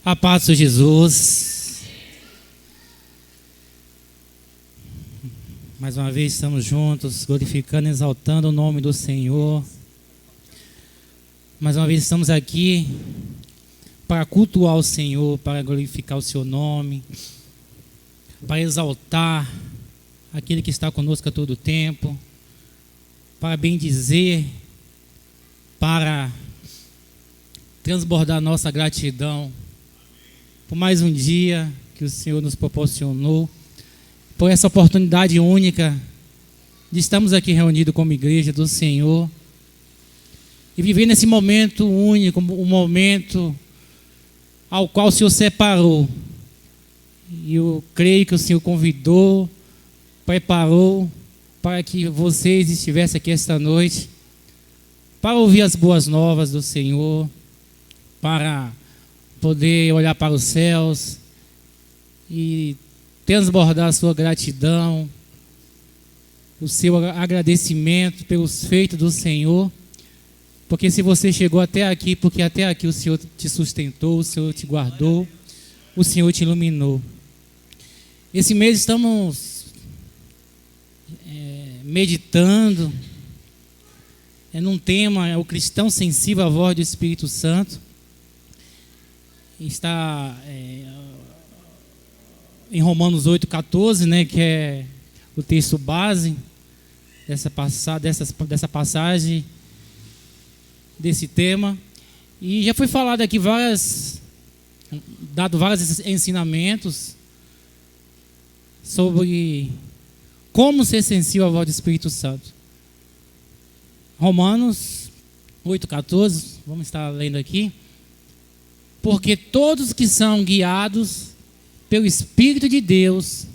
A paz de Jesus. Mais uma vez estamos juntos, glorificando e exaltando o nome do Senhor. Mais uma vez estamos aqui para cultuar o Senhor, para glorificar o seu nome, para exaltar aquele que está conosco a todo tempo, para bendizer, para transbordar nossa gratidão por mais um dia que o Senhor nos proporcionou, por essa oportunidade única de estarmos aqui reunidos como igreja do Senhor e viver nesse momento único, um momento ao qual o Senhor separou. E eu creio que o Senhor convidou, preparou para que vocês estivessem aqui esta noite para ouvir as boas novas do Senhor, para poder olhar para os céus e transbordar a sua gratidão, o seu agradecimento pelos feitos do Senhor, porque se você chegou até aqui, porque até aqui o Senhor te sustentou, o Senhor te guardou, o Senhor te iluminou. Esse mês estamos meditando num tema, o cristão sensível à voz do Espírito Santo. Está em Romanos 8,14, né, que é o texto base dessa passagem, desse tema. E já foi falado aqui dado vários ensinamentos sobre como ser sensível à voz do Espírito Santo. Romanos 8,14, vamos estar lendo aqui. Porque todos que são guiados pelo Espírito de Deus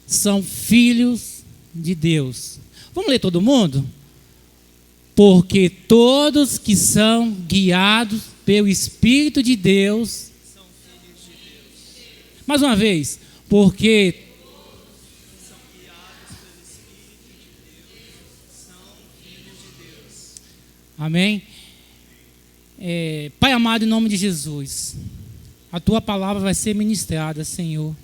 são filhos de Deus. Vamos ler todo mundo? Porque todos que são guiados pelo Espírito de Deus são filhos de Deus. Mais uma vez, porque todos que são guiados pelo Espírito de Deus são filhos de Deus. Amém? Pai amado, em nome de Jesus, a Tua palavra vai ser ministrada, Senhor.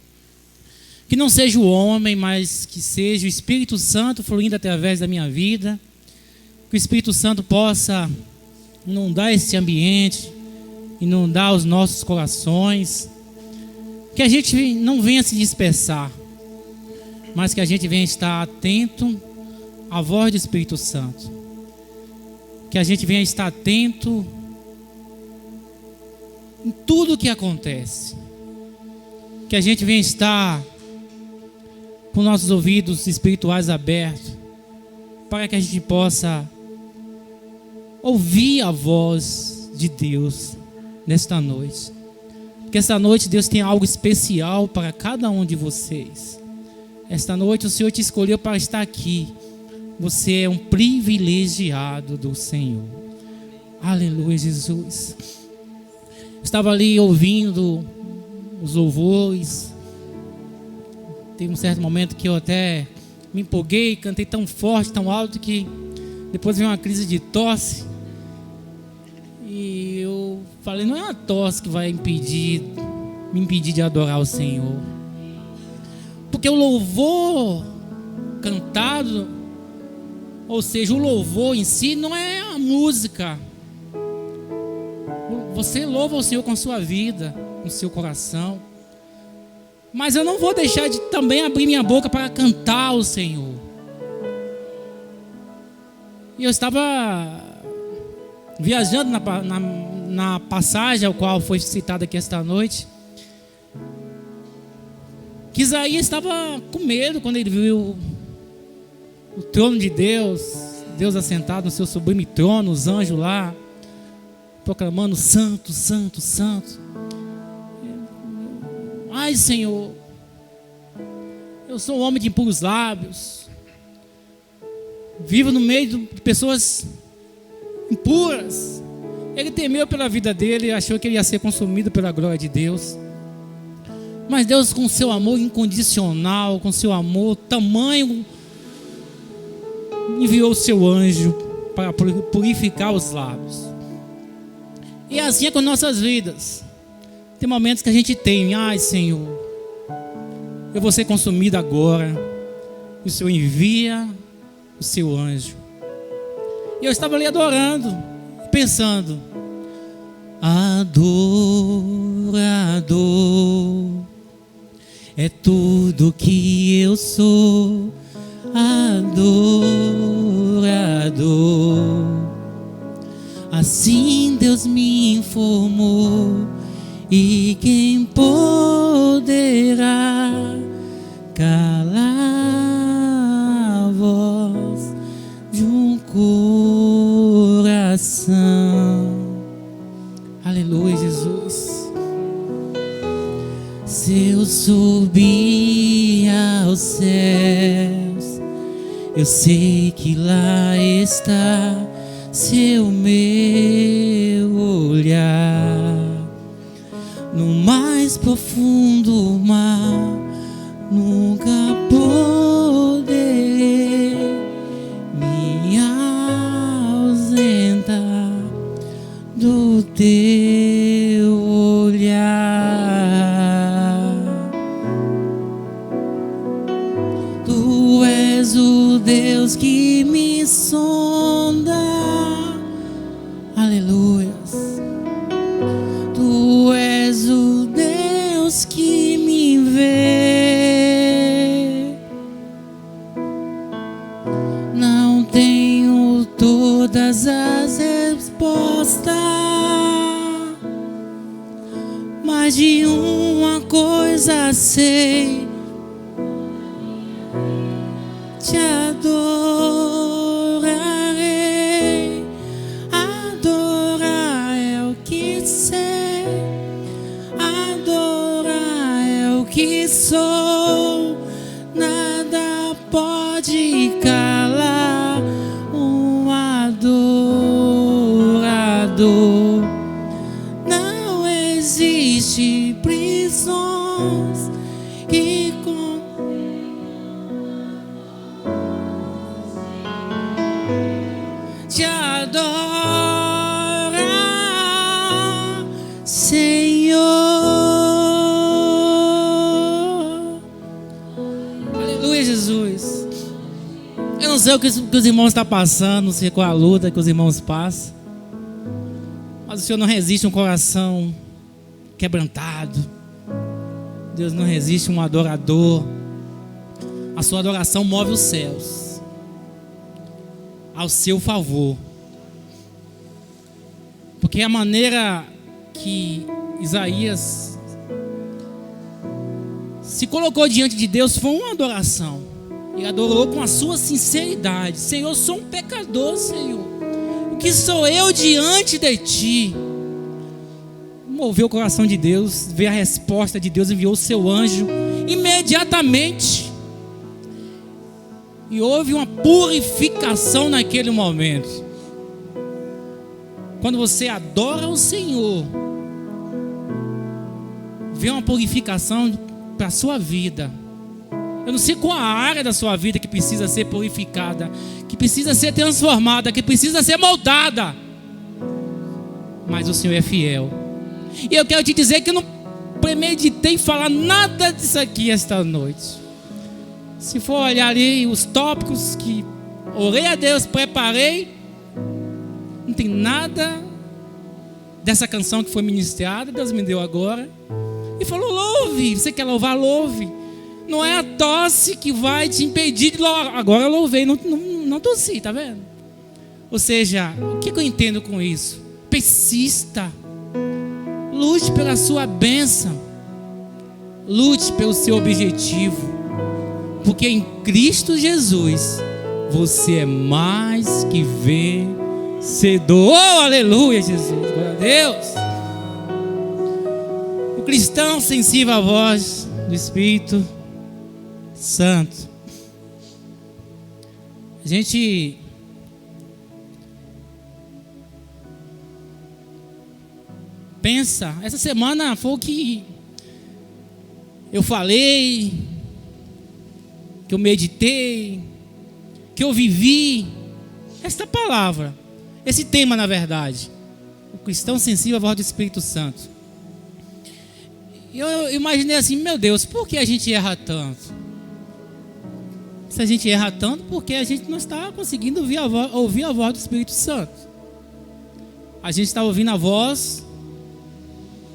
Que não seja o homem, mas que seja o Espírito Santo fluindo através da minha vida. Que o Espírito Santo possa inundar esse ambiente, inundar os nossos corações. Que a gente não venha se dispersar, mas que a gente venha estar atento à voz do Espírito Santo. Que a gente venha estar atento em tudo o que acontece. Que a gente venha estar com nossos ouvidos espirituais abertos, para que a gente possa ouvir a voz de Deus nesta noite. Porque esta noite Deus tem algo especial para cada um de vocês. Esta noite o Senhor te escolheu para estar aqui. Você é um privilegiado do Senhor. Aleluia, Jesus. Estava ali ouvindo os louvores. Teve um certo momento que eu até me empolguei, cantei tão forte, tão alto, que depois veio uma crise de tosse. E eu falei, não é uma tosse que vai me impedir de adorar o Senhor. Porque o louvor cantado, ou seja, o louvor em si não é a música. Você louva o Senhor com sua vida, com seu coração. Mas eu não vou deixar de também abrir minha boca para cantar ao Senhor. E eu estava viajando na passagem ao qual foi citada aqui esta noite. Que Isaías estava com medo quando ele viu o trono de Deus, Deus assentado no seu sublime trono, os anjos lá proclamando santo, santo, santo. Ai, Senhor, eu sou um homem de impuros lábios, vivo no meio de pessoas impuras. Ele temeu pela vida dele, achou que ele ia ser consumido pela glória de Deus. Mas Deus, com seu amor incondicional, com seu amor tamanho, enviou o seu anjo para purificar os lábios. E assim é com nossas vidas. Tem momentos que a gente tem, ai Senhor, eu vou ser consumido agora. E o Senhor envia o seu anjo. E eu estava ali adorando, pensando, adorador é tudo que eu sou, adorador. Assim Deus me informou, e quem poderá calar a voz de um coração? Aleluia, Jesus. Se eu subir aos céus, eu sei que lá está seu meu olhar. No mais profundo mar, nunca poderei me ausentar do teu olhar. Tu és o Deus que me sonda. Aleluias. Tu és o Deus que me vê. Não tenho todas as respostas, mas de uma coisa sei: te adorarei. Adorar é o que sei, adorar é o que sou. Nada pode calar um adorador. Não existe prisões que te adorar, Senhor. Aleluia, Jesus. Eu não sei o que os irmãos estão passando, não sei qual a luta que os irmãos passam, mas o Senhor não resiste um coração quebrantado. Deus não resiste um adorador. A sua adoração move os céus ao seu favor, porque a maneira que Isaías se colocou diante de Deus foi uma adoração. Ele adorou com a sua sinceridade. Senhor, sou um pecador, Senhor. O que sou eu diante de ti? Moveu o coração de Deus, veio a resposta de Deus, enviou o seu anjo imediatamente. E houve uma purificação naquele momento. Quando você adora o Senhor, vem uma purificação para a sua vida. Eu não sei qual a área da sua vida que precisa ser purificada, que precisa ser transformada, que precisa ser moldada, mas o Senhor é fiel. E eu quero te dizer que eu não premeditei falar nada disso aqui esta noite. Se for olhar ali os tópicos que orei a Deus, preparei, não tem nada dessa canção que foi ministrada. Deus me deu agora e falou: louve. Você quer louvar? Louve. Não é a tosse que vai te impedir de louvar. Agora eu louvei, não tossi, tá vendo? Ou seja, o que eu entendo com isso? Persista. Lute pela sua bênção. Lute pelo seu objetivo. Porque em Cristo Jesus você é mais que vencedor. Oh, aleluia, Jesus. Glória a Deus. O cristão sensível à voz do Espírito Santo. A gente pensa, essa semana foi o que eu falei, que eu meditei, que eu vivi, esta palavra, esse tema na verdade, o cristão sensível à voz do Espírito Santo. Eu imaginei assim, meu Deus, por que a gente erra tanto? Se a gente erra tanto, porque a gente não está conseguindo ouvir a voz do Espírito Santo. A gente está ouvindo a voz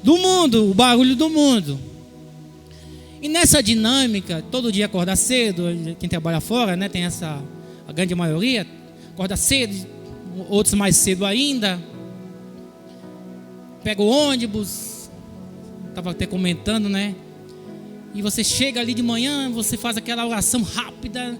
do mundo, o barulho do mundo. E nessa dinâmica, todo dia acordar cedo, quem trabalha fora, né, tem essa, a grande maioria, acorda cedo, outros mais cedo ainda, pega o ônibus, estava até comentando, né, e você chega ali de manhã, você faz aquela oração rápida,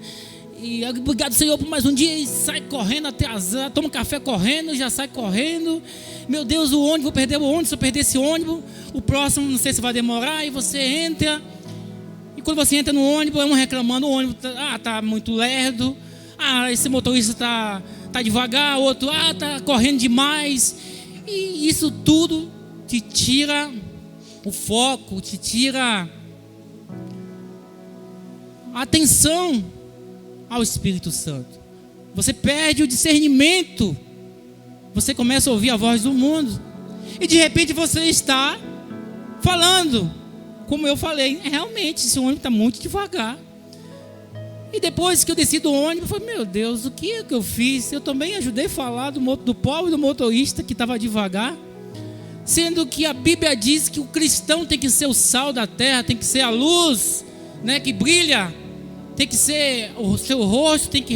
e obrigado, Senhor, por mais um dia, e sai correndo até azar, toma um café correndo, já sai correndo, meu Deus, o ônibus, vou perder o ônibus, se eu perder esse ônibus, o próximo não sei se vai demorar, e você entra. E quando você entra no ônibus, um reclamando, o ônibus tá muito lerdo, esse motorista tá devagar, outro, tá correndo demais. E isso tudo te tira o foco, te tira a atenção ao Espírito Santo. Você perde o discernimento, você começa a ouvir a voz do mundo, e de repente você está falando, como eu falei, realmente esse ônibus está muito devagar. E depois que eu desci do ônibus, eu falei, meu Deus, o que é que eu fiz? Eu também ajudei a falar do pobre do motorista que estava devagar, sendo que a Bíblia diz que o cristão tem que ser o sal da terra, tem que ser a luz, né, que brilha, tem que ser, o seu rosto tem que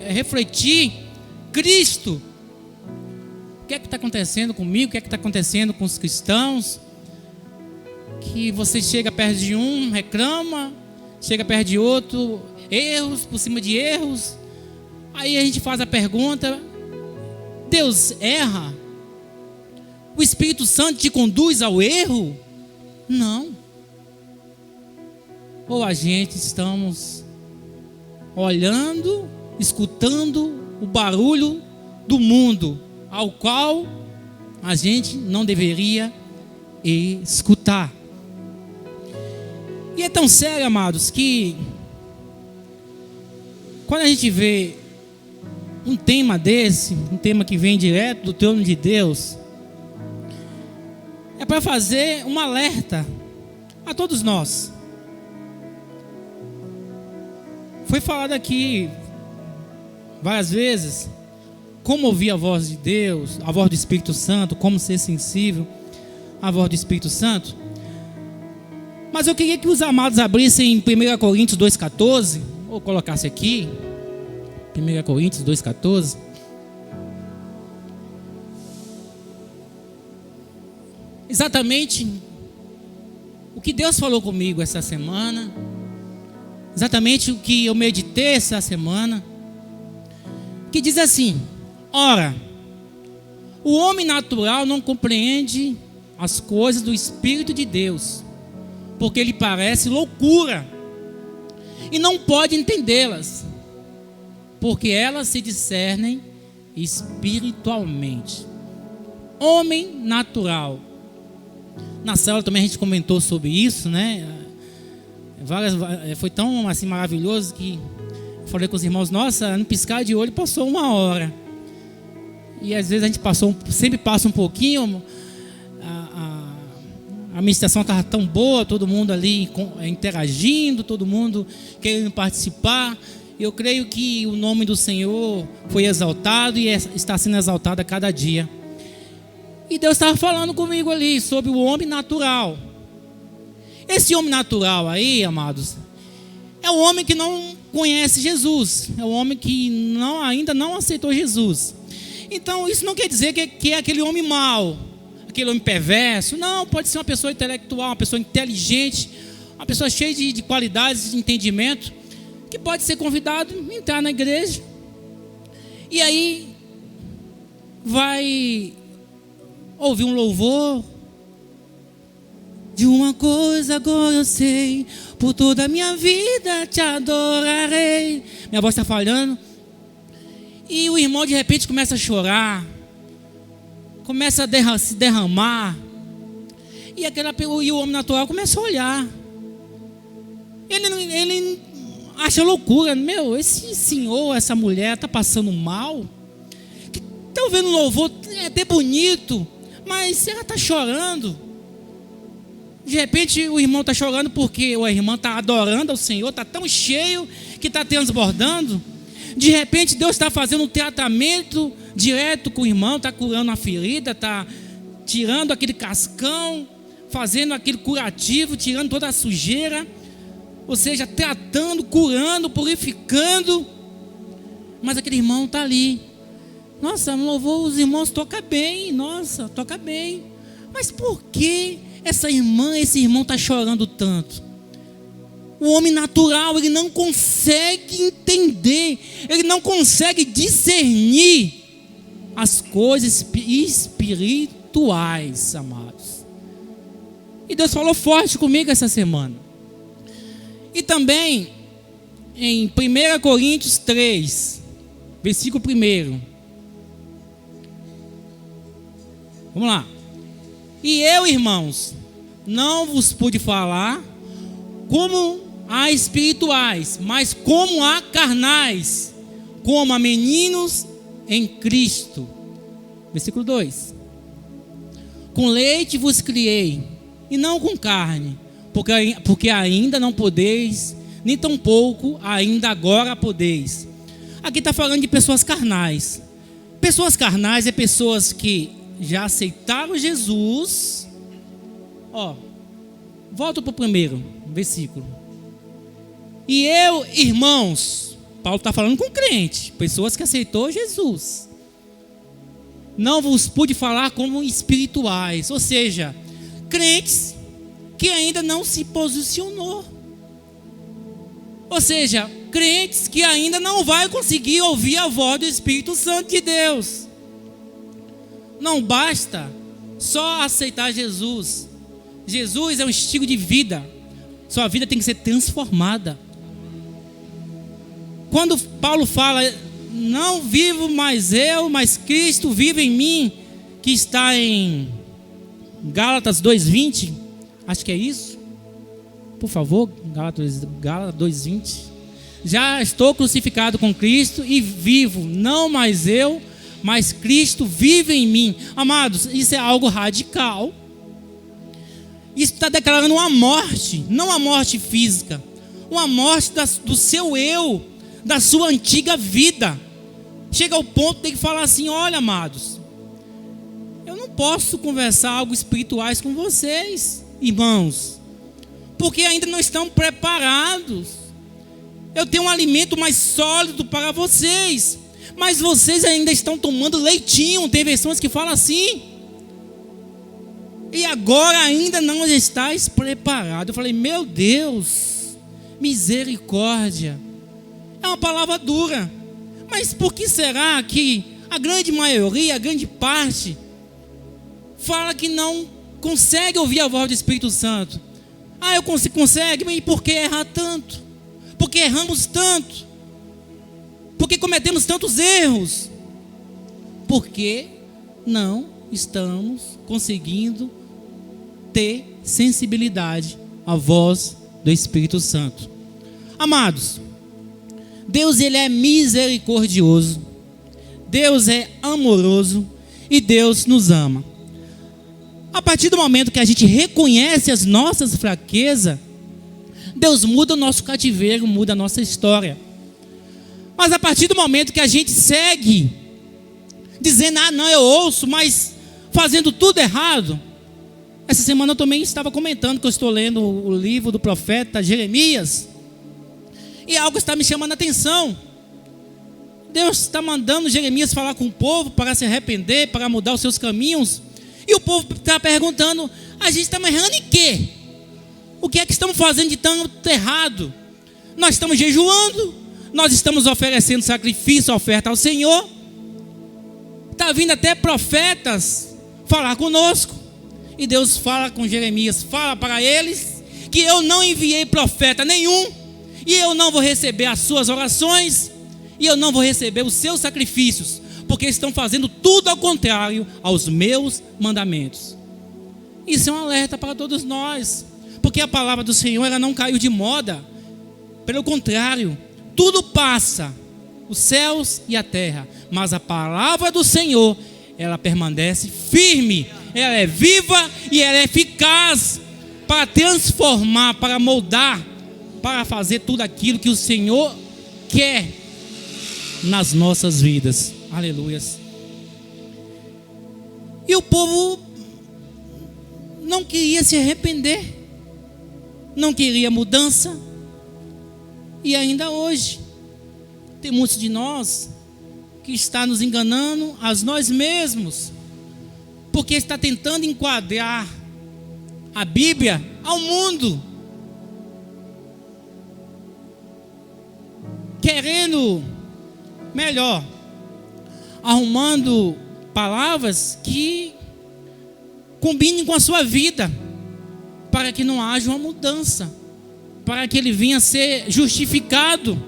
refletir Cristo. O que é que está acontecendo comigo? O que é que está acontecendo com os cristãos? Que você chega perto de um, reclama, chega perto de outro, erros por cima de erros. Aí a gente faz a pergunta: Deus erra? O Espírito Santo te conduz ao erro? Não. Ou a gente estamos olhando, escutando o barulho do mundo, ao qual a gente não deveria escutar. E é tão sério, amados, que quando a gente vê um tema desse, um tema que vem direto do trono de Deus, é para fazer um alerta a todos nós. Foi falado aqui várias vezes como ouvir a voz de Deus, a voz do Espírito Santo, como ser sensível à voz do Espírito Santo. Mas eu queria que os amados abrissem em 1 Coríntios 2,14, ou colocasse aqui, 1 Coríntios 2,14. Exatamente o que Deus falou comigo essa semana, exatamente o que eu meditei essa semana, que diz assim: ora, o homem natural não compreende as coisas do Espírito de Deus, porque lhe parece loucura, e não pode entendê-las, porque elas se discernem espiritualmente. Homem natural. Na célula também a gente comentou sobre isso, né? Foi tão assim maravilhoso que eu falei com os irmãos: nossa, no piscar de olho passou 1 hora. E às vezes a gente sempre passa um pouquinho. A ministração estava tão boa, todo mundo ali interagindo, todo mundo querendo participar. Eu creio que o nome do Senhor foi exaltado e está sendo exaltado a cada dia. E Deus estava falando comigo ali sobre o homem natural. Esse homem natural aí, amados, é o homem que não conhece Jesus, é o homem que ainda não aceitou Jesus. Então isso não quer dizer que é aquele homem mau, aquele homem perverso. Não, pode ser uma pessoa intelectual, uma pessoa inteligente, uma pessoa cheia de qualidades, de entendimento, que pode ser convidado a entrar na igreja, e aí vai ouvir um louvor. De uma coisa agora eu sei, por toda a minha vida te adorarei. Minha voz está falhando. E o irmão de repente começa a chorar, começa a se derramar, e o homem natural começa a olhar. Ele acha loucura. Meu, esse senhor, essa mulher está passando mal, está ouvindo louvor, é até bonito, mas ela está chorando. De repente o irmão está chorando porque a irmã está adorando ao Senhor, está tão cheio que está transbordando. De repente Deus está fazendo um tratamento direto com o irmão, está curando a ferida, está tirando aquele cascão, fazendo aquele curativo, tirando toda a sujeira, ou seja, tratando, curando, purificando. Mas aquele irmão está ali. Nossa, no louvor os irmãos tocam bem, nossa, toca bem. Mas por que essa irmã, esse irmão está chorando tanto? O homem natural, ele não consegue entender, ele não consegue discernir as coisas espirituais, amados. E Deus falou forte comigo essa semana. E também em 1 Coríntios 3, versículo 1. Vamos lá. E eu, irmãos, não vos pude falar como a espirituais, mas como a carnais, como a meninos em Cristo. Versículo 2. Com leite vos criei, e não com carne, porque ainda não podeis, nem tampouco ainda agora podeis. Aqui está falando de pessoas carnais. Pessoas carnais é pessoas que já aceitaram Jesus. Volta para o primeiro versículo. E eu, irmãos, Paulo está falando com crente, pessoas que aceitou Jesus. Não vos pude falar como espirituais, ou seja, crentes que ainda não se posicionou. Ou seja, crentes que ainda não vai conseguir ouvir a voz do Espírito Santo de Deus. Não basta só aceitar Jesus. Jesus é um estilo de vida. Sua vida tem que ser transformada. Quando Paulo fala, não vivo mais eu, mas Cristo vive em mim, que está em Gálatas 2:20, acho que é isso. Por favor, Gálatas 2:20. Já estou crucificado com Cristo e vivo, não mais eu, mas Cristo vive em mim. Amados, isso é algo radical. Isso está declarando uma morte, não a morte física, uma morte do seu eu, da sua antiga vida. Chega ao ponto de falar assim: olha, amados, eu não posso conversar algo espirituais com vocês, irmãos, porque ainda não estão preparados. Eu tenho um alimento mais sólido para vocês, mas vocês ainda estão tomando leitinho. Tem versões que falam assim. E agora ainda não estáis preparados. Eu falei: meu Deus, misericórdia. É uma palavra dura. Mas por que será que a grande maioria, a grande parte, fala que não consegue ouvir a voz do Espírito Santo? Eu consegue, mas por que errar tanto? Por que erramos tanto? Por que cometemos tantos erros? Porque não estamos conseguindo ter sensibilidade à voz do Espírito Santo. Amados, Deus, ele é misericordioso, Deus é amoroso e Deus nos ama. A partir do momento que a gente reconhece as nossas fraquezas, Deus muda o nosso cativeiro, muda a nossa história. Mas a partir do momento que a gente segue dizendo: não, eu ouço, mas fazendo tudo errado. Essa semana eu também estava comentando que eu estou lendo o livro do profeta Jeremias, e algo está me chamando a atenção. Deus está mandando Jeremias falar com o povo para se arrepender, para mudar os seus caminhos. E o povo está perguntando: a gente está errando em quê? O que é que estamos fazendo de tanto errado? Nós estamos jejuando, nós estamos oferecendo sacrifício, oferta ao Senhor. Está vindo até profetas falar conosco. E Deus fala com Jeremias, fala para eles que eu não enviei profeta nenhum, e eu não vou receber as suas orações, e eu não vou receber os seus sacrifícios, porque estão fazendo tudo ao contrário aos meus mandamentos. Isso é um alerta para todos nós, porque a palavra do Senhor, ela não caiu de moda. Pelo contrário, tudo passa, os céus e a terra, mas a palavra do Senhor, ela permanece firme, ela é viva e ela é eficaz. para transformar, para moldar, para fazer tudo aquilo que o Senhor quer nas nossas vidas. Aleluias. E o povo não queria se arrepender, não queria mudança. E ainda hoje tem muitos de nós que está nos enganando a nós mesmos, porque está tentando enquadrar a Bíblia ao mundo, querendo melhor, arrumando palavras que combinem com a sua vida, para que não haja uma mudança, para que ele venha a ser justificado,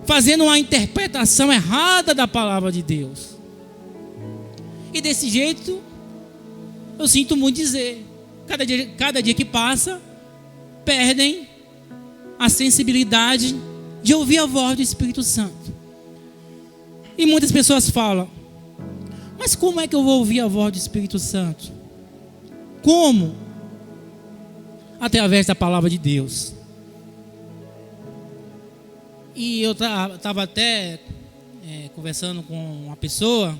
fazendo uma interpretação errada da palavra de Deus. E desse jeito, eu sinto muito dizer, cada dia que passa, perdem a sensibilidade de ouvir a voz do Espírito Santo. E muitas pessoas falam: mas como é que eu vou ouvir a voz do Espírito Santo? Como? Através da palavra de Deus. E eu estava até conversando com uma pessoa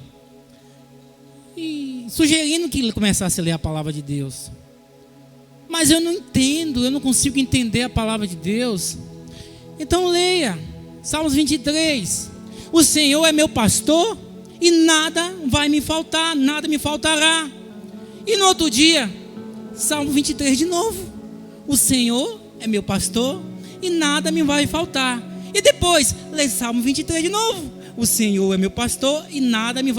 e sugerindo que ele começasse a ler a palavra de Deus. Mas eu não entendo, eu não consigo entender a palavra de Deus. Então leia Salmos 23. O Senhor é meu pastor e nada vai me faltar, nada me faltará. E no outro dia, Salmo 23 de novo. O Senhor é meu pastor e nada me vai faltar. E depois, lê Salmo 23 de novo. O Senhor é meu pastor e nada me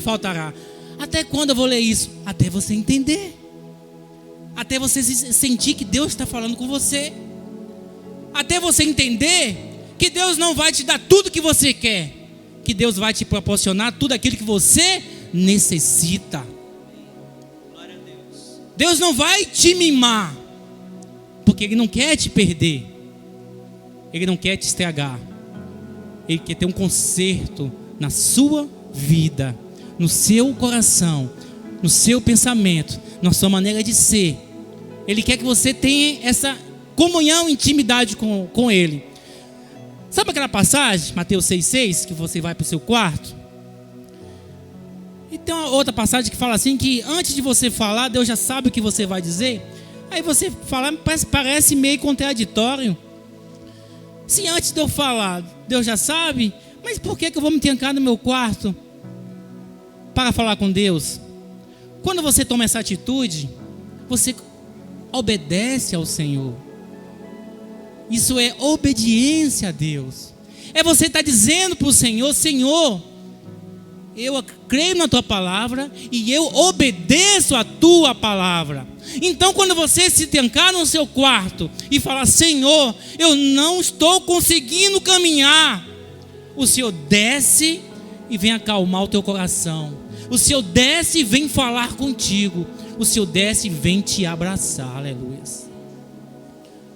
faltará. Até quando eu vou ler isso? Até você entender. Até você sentir que Deus está falando com você. Até você entender que Deus não vai te dar tudo que você quer, que Deus vai te proporcionar tudo aquilo que você necessita. Glória a Deus. Deus não vai te mimar, porque Ele não quer te perder, Ele não quer te estragar. Ele quer ter um conserto na sua vida, no seu coração, no seu pensamento, na sua maneira de ser. Ele quer que você tenha essa comunhão, intimidade com Ele. Sabe aquela passagem, Mateus 6,6, que você vai para o seu quarto? E tem uma outra passagem que fala assim, que antes de você falar, Deus já sabe o que você vai dizer. Aí você fala, parece meio contraditório. Se antes de eu falar, Deus já sabe, mas por que eu vou me trancar no meu quarto para falar com Deus? Quando você toma essa atitude, você obedece ao Senhor. Isso é obediência a Deus. É você estar dizendo para o Senhor: Senhor, eu creio na tua palavra e eu obedeço a tua palavra. Então, quando você se trancar no seu quarto e falar: Senhor, eu não estou conseguindo caminhar, o Senhor desce e vem acalmar o teu coração. O Senhor desce e vem falar contigo. O Senhor desce e vem te abraçar. Aleluia.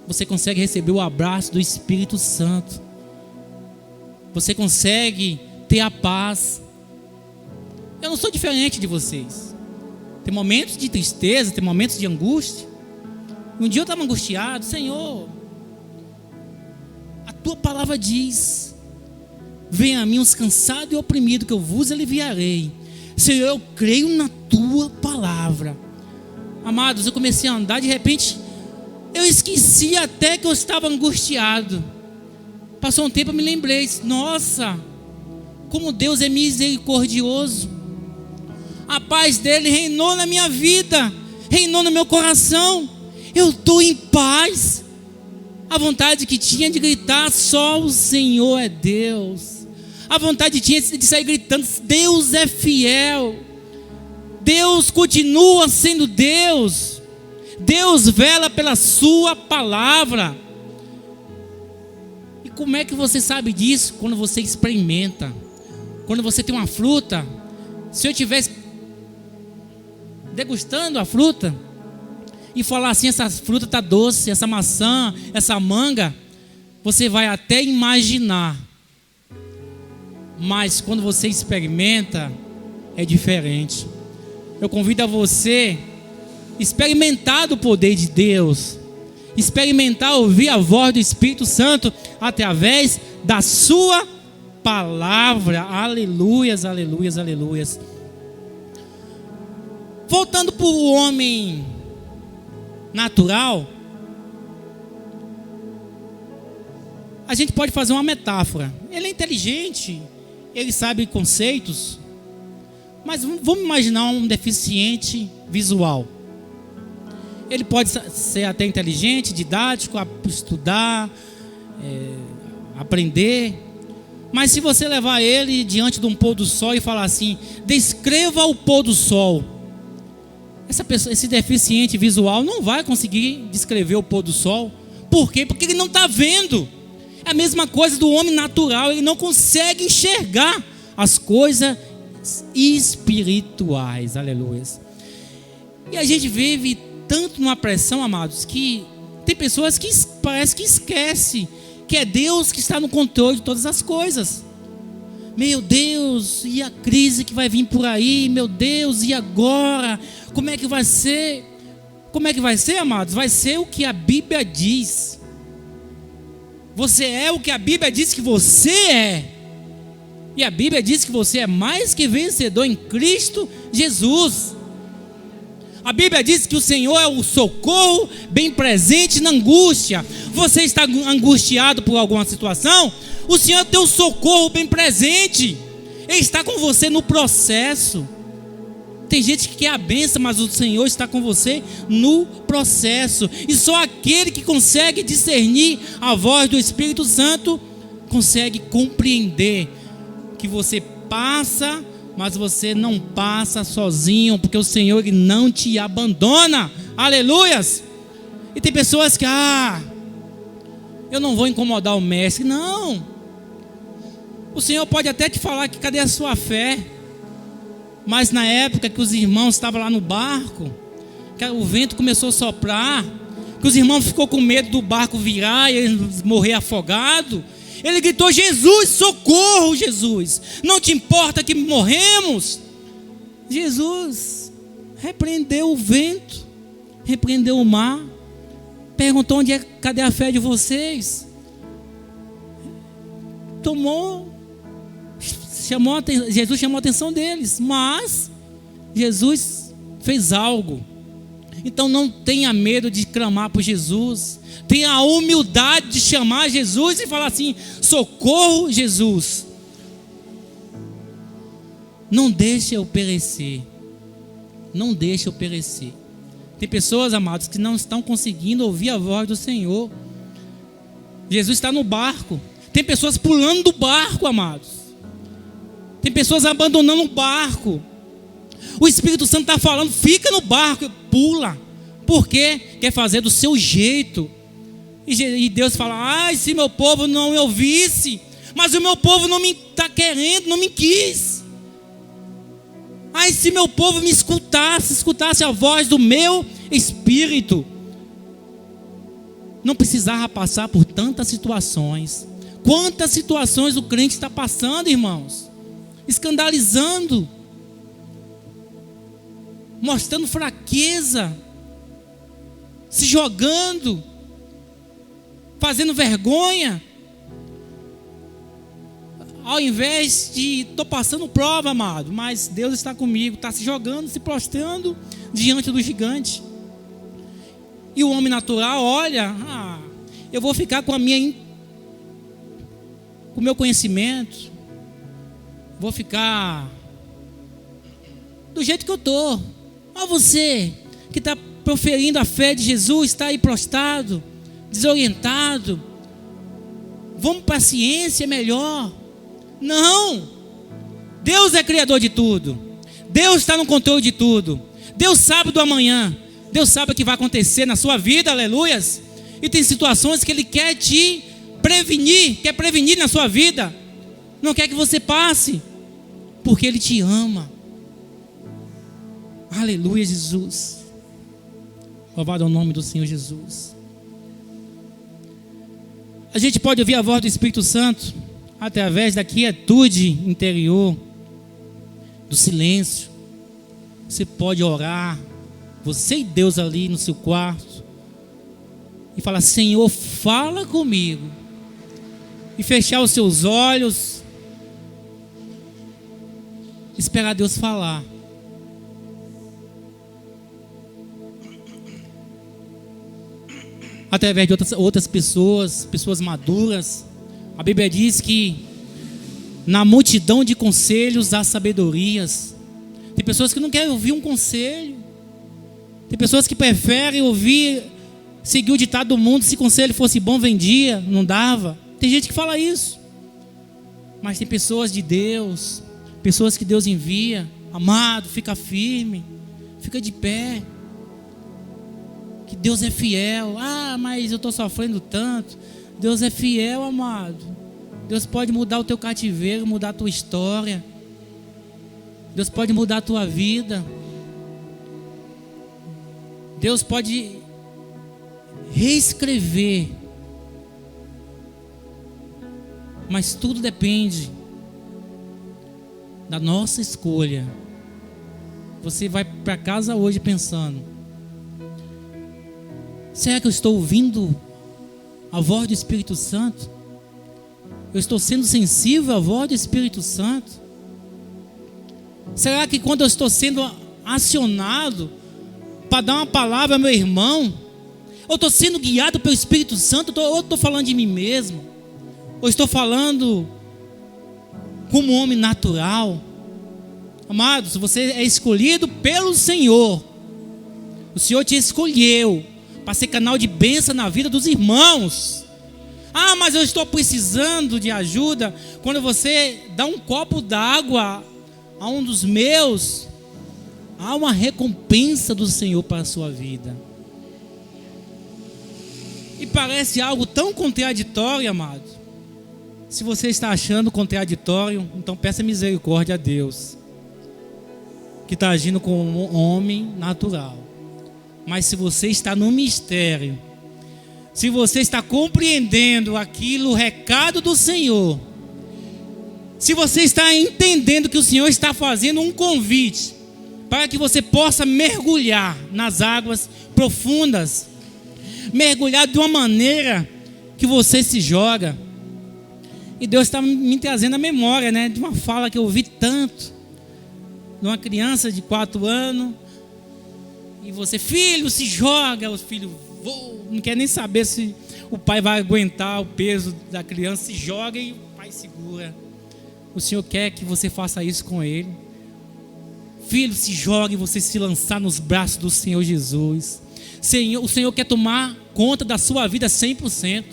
Você consegue receber o abraço do Espírito Santo. Você consegue ter a paz. Eu não sou diferente de vocês. Tem momentos de tristeza, tem momentos de angústia. Um dia eu estava angustiado. Senhor, a tua palavra diz: venha a mim os cansados e oprimidos, que eu vos aliviarei. Senhor, eu creio na tua palavra. Amados, eu comecei a andar, de repente eu esqueci até que eu estava angustiado. Passou um tempo, eu me lembrei: nossa, como Deus é misericordioso. A paz dele reinou na minha vida, reinou no meu coração. Eu estou em paz. A vontade que tinha de gritar: só o Senhor é Deus. A vontade tinha de sair gritando: Deus é fiel. Deus continua sendo Deus. Deus vela pela sua palavra. E como é que você sabe disso? Quando você experimenta. Quando você tem uma fruta. Se eu estivesse degustando a fruta e falar assim: essa fruta está doce, essa maçã, essa manga, você vai até imaginar. Mas quando você experimenta, é diferente. Eu convido a você experimentar do poder de Deus, experimentar ouvir a voz do Espírito Santo através da sua palavra. Aleluias, aleluias, aleluias. Voltando para o homem natural, a gente pode fazer uma metáfora. Ele é inteligente, ele sabe conceitos, mas vamos imaginar um deficiente visual. Ele pode ser até inteligente, didático, estudar, aprender, mas se você levar ele diante de um pôr do sol e falar assim: descreva o pôr do sol, esse deficiente visual não vai conseguir descrever o pôr do sol. Por quê? Porque ele não está vendo. É a mesma coisa do homem natural, ele não consegue enxergar as coisas espirituais. Aleluia. E a gente vive tanto numa pressão, amados, que tem pessoas que parece que esquece que é Deus que está no controle de todas as coisas. Meu Deus, e a crise que vai vir por aí? Meu Deus, e agora? Como é que vai ser? Como é que vai ser, amados? Vai ser o que a Bíblia diz. Você é o que a Bíblia diz que você é. E a Bíblia diz que você é mais que vencedor em Cristo Jesus. A Bíblia diz que o Senhor é o socorro bem presente na angústia. Você está angustiado por alguma situação? O Senhor é o teu socorro bem presente. Ele está com você no processo. Tem gente que quer a bênção, mas o Senhor está com você no processo. E só aquele que consegue discernir a voz do Espírito Santo consegue compreender que você passa, mas você não passa sozinho, porque o Senhor, Ele não te abandona. Aleluias! E tem pessoas que, eu não vou incomodar o mestre. Não. O Senhor pode até te falar que cadê a sua fé? Mas na época que os irmãos estavam lá no barco, que o vento começou a soprar, que os irmãos ficou com medo do barco virar e eles morrer afogado, ele gritou: Jesus, socorro, Jesus, não te importa que morremos? Jesus repreendeu o vento, repreendeu o mar, perguntou cadê a fé de vocês? Jesus chamou a atenção deles, mas Jesus fez algo. Então não tenha medo de clamar por Jesus, tenha a humildade de chamar Jesus e falar assim: socorro, Jesus, não deixe eu perecer, não deixe eu perecer. Tem pessoas, amados, que não estão conseguindo ouvir a voz do Senhor. Jesus está no barco, tem pessoas pulando do barco, amados. Tem pessoas abandonando o barco. O Espírito Santo está falando: fica no barco, pula. Por quê? Quer fazer do seu jeito. E Deus fala: se meu povo não me ouvisse, mas o meu povo não me está querendo, não me quis. Se meu povo me escutasse a voz do meu Espírito, não precisava passar por tantas situações. Quantas situações o crente está passando, irmãos? Escandalizando, mostrando fraqueza, se jogando, fazendo vergonha, ao invés de estou passando prova, amado, mas Deus está comigo, está se jogando, se prostrando diante do gigante. E o homem natural olha: eu vou ficar com o meu conhecimento, vou ficar do jeito que eu estou. Olha você que está proferindo a fé de Jesus, está aí prostrado, desorientado. Vamos para a ciência melhor. Não, Deus é criador de tudo, Deus está no controle de tudo, Deus sabe do amanhã, Deus sabe o que vai acontecer na sua vida, aleluias. E tem situações que Ele quer te prevenir, quer prevenir na sua vida, não quer que você passe, porque Ele te ama. Aleluia, Jesus. Louvado é o nome do Senhor Jesus. A gente pode ouvir a voz do Espírito Santo através da quietude interior, do silêncio. Você pode orar, você e Deus ali no seu quarto, e falar: Senhor, fala comigo. E fechar os seus olhos, esperar Deus falar. Através de outras pessoas maduras. A Bíblia diz que na multidão de conselhos há sabedorias. Tem pessoas que não querem ouvir um conselho. Tem pessoas que preferem seguir o ditado do mundo: se conselho fosse bom, vendia, não dava. Tem gente que fala isso. Mas tem pessoas de Deus, pessoas que Deus envia. Amado, fica firme, fica de pé, que Deus é fiel. Mas eu estou sofrendo tanto. Deus é fiel, amado. Deus pode mudar o teu cativeiro, mudar a tua história. Deus pode mudar a tua vida. Deus pode reescrever. Mas tudo depende da nossa escolha. Você vai para casa hoje pensando: será que eu estou ouvindo a voz do Espírito Santo? Eu estou sendo sensível à voz do Espírito Santo? Será que quando eu estou sendo acionado para dar uma palavra ao meu irmão, eu estou sendo guiado pelo Espírito Santo, ou estou falando de mim mesmo? Ou estou falando como homem natural? Amados, você é escolhido pelo Senhor. O Senhor te escolheu para ser canal de bênção na vida dos irmãos. Mas eu estou precisando de ajuda. Quando você dá um copo d'água a um dos meus, há uma recompensa do Senhor para a sua vida. E parece algo tão contraditório, amado. Se você está achando contraditório, então peça misericórdia a Deus, que está agindo como um homem natural. Mas se você está no mistério, se você está compreendendo o recado do Senhor, se você está entendendo que o Senhor está fazendo um convite para que você possa mergulhar nas águas profundas, mergulhar de uma maneira que você se joga. E Deus está me trazendo a memória, de uma fala que eu ouvi tanto, de uma criança de 4 anos, e você: filho, se joga. Os filhos não quer nem saber se o pai vai aguentar o peso da criança, se joga e o pai segura. O Senhor quer que você faça isso com ele. Filho, se joga e você se lançar nos braços do Senhor Jesus. O Senhor quer tomar conta da sua vida 100%.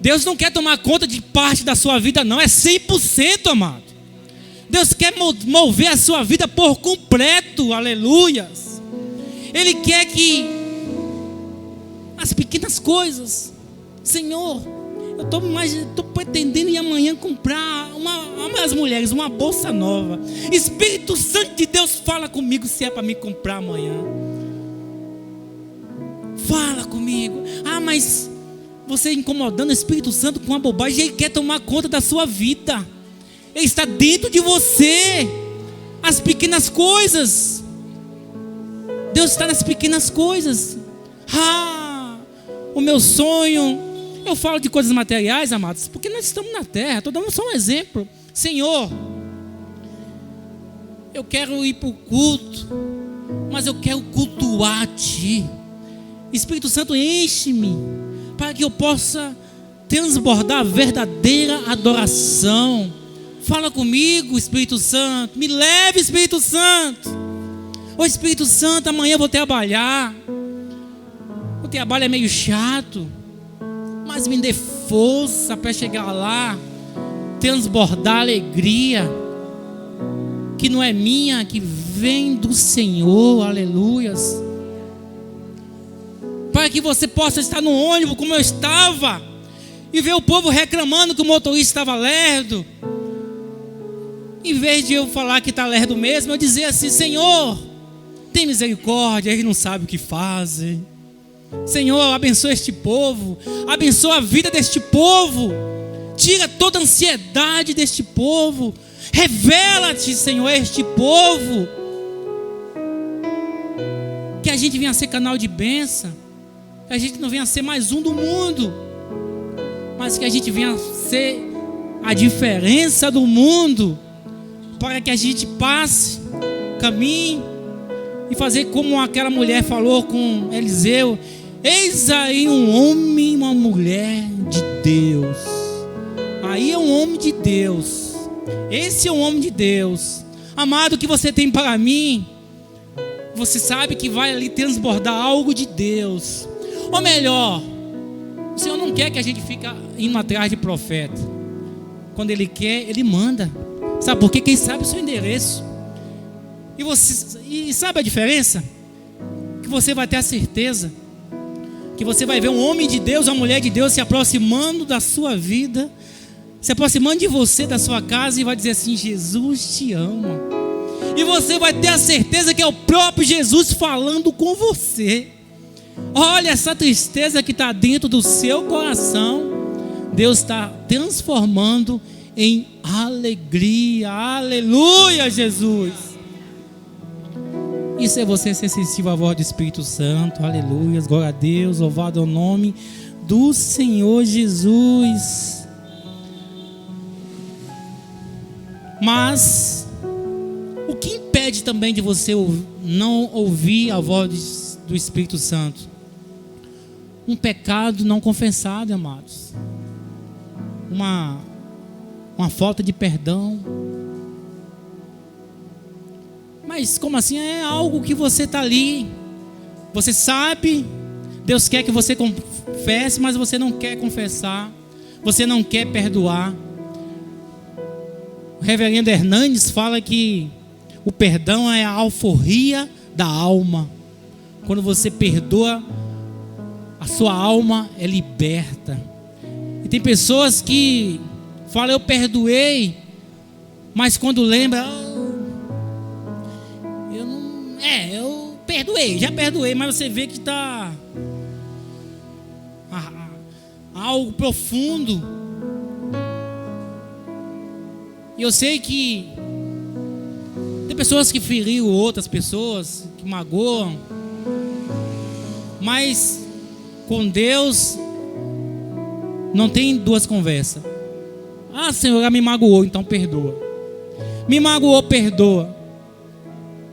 Deus não quer tomar conta de parte da sua vida, não. É 100%, amado. Deus quer mover a sua vida por completo. Aleluias. Ele quer que as pequenas coisas: Senhor, eu estou pretendendo ir amanhã comprar as mulheres uma bolsa nova. Espírito Santo de Deus, fala comigo se é para me comprar amanhã. Fala comigo. Mas você incomodando o Espírito Santo com uma bobagem, ele quer tomar conta da sua vida. Ele está dentro de você. As pequenas coisas. Deus está nas pequenas coisas. O meu sonho. Eu falo de coisas materiais, amados, porque nós estamos na terra. Estou dando só um exemplo. Senhor, eu quero ir para o culto, mas eu quero cultuar a Ti. Espírito Santo, enche-me para que eu possa transbordar a verdadeira adoração. Fala comigo, Espírito Santo. Me leve, Espírito Santo. Ô Espírito Santo, amanhã eu vou trabalhar. O trabalho é meio chato, mas me dê força para chegar lá, transbordar alegria, que não é minha, que vem do Senhor. Aleluias. Para que você possa estar no ônibus como eu estava e ver o povo reclamando que o motorista estava lerdo. Em vez de eu falar que está lerdo mesmo, eu dizer assim: Senhor, tem misericórdia, eles não sabem o que fazem. Senhor, abençoa este povo, abençoa a vida deste povo, tira toda a ansiedade deste povo, revela-te, Senhor, a este povo. que a gente venha ser canal de bênção, que a gente não venha ser mais um do mundo, mas que a gente venha ser a diferença do mundo, para que a gente passe, caminhe e fazer como aquela mulher falou com Eliseu: eis aí um homem e uma mulher de Deus. Aí é um homem de Deus. Esse é um homem de Deus. Amado, o que você tem para mim, você sabe que vai ali transbordar algo de Deus. Ou melhor, o Senhor não quer que a gente fique indo atrás de profeta. Quando Ele quer, Ele manda. Sabe por quê? Quem sabe o seu endereço. E sabe a diferença? Que você vai ter a certeza que você vai ver um homem de Deus, uma mulher de Deus se aproximando da sua vida, se aproximando de você, da sua casa, e vai dizer assim: Jesus te ama. E você vai ter a certeza que é o próprio Jesus falando com você. Olha essa tristeza que está dentro do seu coração, Deus está transformando em alegria. Aleluia, Jesus. Isso é você ser sensível à voz do Espírito Santo. Aleluia, glória a Deus, louvado é o nome do Senhor Jesus. Mas o que impede também de você não ouvir a voz do Espírito Santo? Um pecado não confessado, amados. Uma falta de perdão. Mas como assim? É algo que você está ali, você sabe, Deus quer que você confesse, mas você não quer confessar, você não quer perdoar. O reverendo Hernandes fala que o perdão é a alforria da alma. Quando você perdoa, a sua alma é liberta. E tem pessoas que falam: eu perdoei, mas quando lembra, eu perdoei, já perdoei, mas você vê que está algo profundo. E eu sei que tem pessoas que feriram outras pessoas, que magoam, mas com Deus não tem duas conversas. Ah, Senhor, já me magoou, então perdoa. Me magoou, perdoa.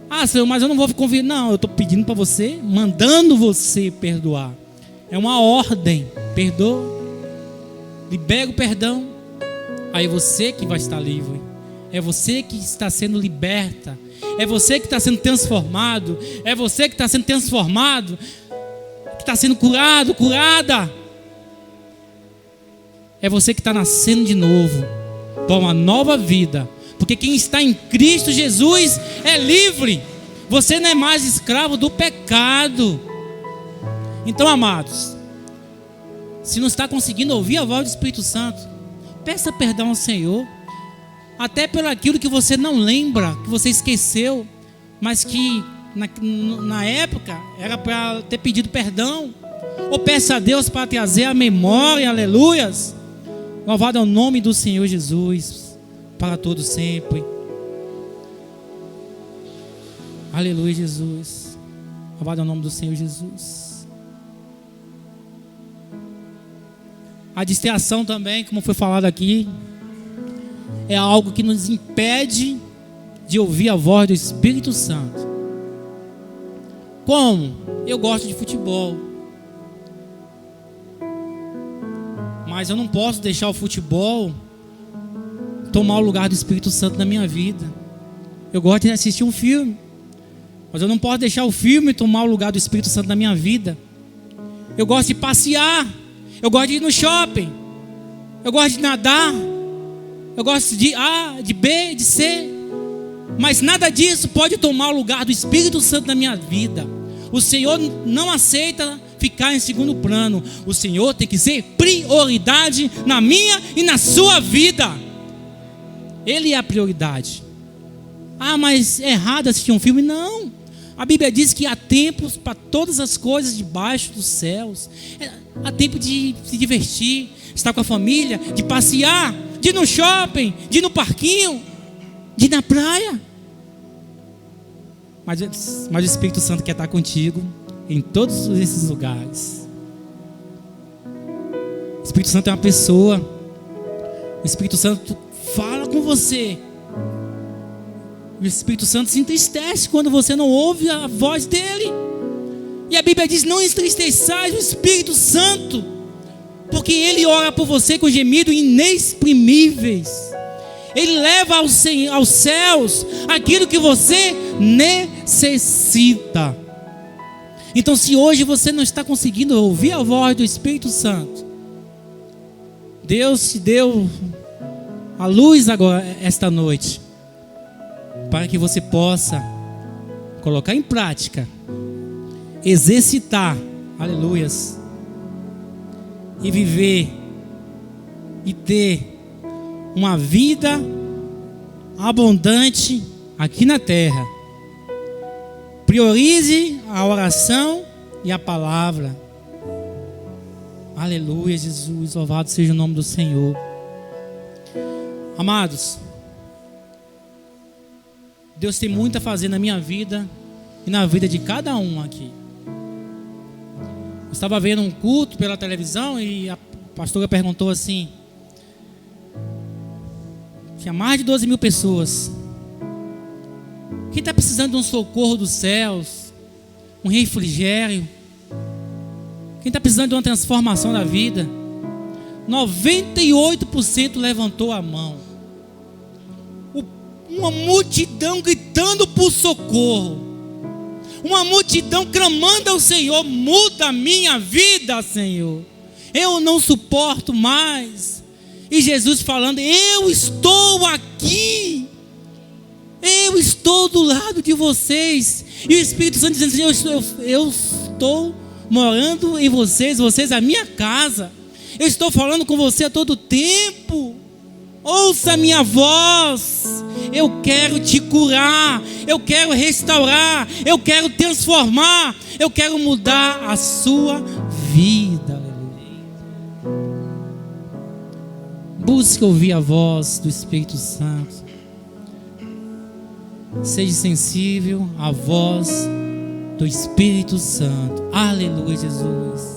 Ah, Senhor, mas eu não vou convidar. Não, eu estou pedindo para você, mandando você perdoar. É uma ordem. Perdoa, libera o perdão. Aí você que vai estar livre. É você que está sendo liberta. É você que está sendo transformado. É você que está sendo transformado, que está sendo curado, curada. É você que está nascendo de novo para uma nova vida. Porque quem está em Cristo Jesus é livre. Você não é mais escravo do pecado. Então, amados, se não está conseguindo ouvir a voz do Espírito Santo, peça perdão ao Senhor. Até pelo aquilo que você não lembra, que você esqueceu, mas que na época era para ter pedido perdão. Ou peça a Deus para trazer a memória. Aleluias. Louvado é o nome do Senhor Jesus, para todos sempre. Aleluia, Jesus. Louvado é o nome do Senhor Jesus. A distração também, como foi falado aqui, é algo que nos impede de ouvir a voz do Espírito Santo. Como? Eu gosto de futebol, mas eu não posso deixar o futebol tomar o lugar do Espírito Santo na minha vida. Eu gosto de assistir um filme, mas eu não posso deixar o filme tomar o lugar do Espírito Santo na minha vida. Eu gosto de passear, eu gosto de ir no shopping, eu gosto de nadar, eu gosto de A, de B, de C, mas nada disso pode tomar o lugar do Espírito Santo na minha vida. O Senhor não aceita ficar em segundo plano. O Senhor tem que ser prioridade na minha e na sua vida. Ele é a prioridade. Ah, mas é errado assistir um filme? Não. A Bíblia diz que há tempos para todas as coisas debaixo dos céus. Há tempo de se divertir, estar com a família, de passear, de ir no shopping, de ir no parquinho, de ir na praia. mas o Espírito Santo quer estar contigo em todos esses lugares. O Espírito Santo é uma pessoa. O Espírito Santo fala com você. O Espírito Santo se entristece quando você não ouve a voz dele. E a Bíblia diz: não entristeçais o Espírito Santo, porque ele ora por você com gemidos inexprimíveis. Ele leva aos céus aquilo que você necessita. Então, se hoje você não está conseguindo ouvir a voz do Espírito Santo, Deus te deu a luz agora, esta noite, para que você possa colocar em prática, exercitar, aleluias, e viver e ter uma vida abundante aqui na terra. Priorize a oração e a palavra. Aleluia, Jesus, louvado seja o nome do Senhor. Amados, Deus tem muito a fazer na minha vida e na vida de cada um aqui. Eu estava vendo um culto pela televisão e a pastora perguntou assim: tinha mais de 12 mil pessoas. Quem está precisando de um socorro dos céus, um refrigério? Quem está precisando de uma transformação da vida? 98% levantou a mão. Uma multidão gritando por socorro. Uma multidão clamando ao Senhor: muda a minha vida, Senhor. Eu não suporto mais. E Jesus falando: eu estou aqui. Eu estou do lado de vocês. E o Espírito Santo dizendo: Senhor, eu estou morando em vocês. Vocês a minha casa. Eu estou falando com você a todo tempo. Ouça a minha voz. Eu quero te curar. Eu quero restaurar. Eu quero transformar. Eu quero mudar a sua vida. Busque ouvir a voz do Espírito Santo. Seja sensível à voz do Espírito Santo. Aleluia, Jesus.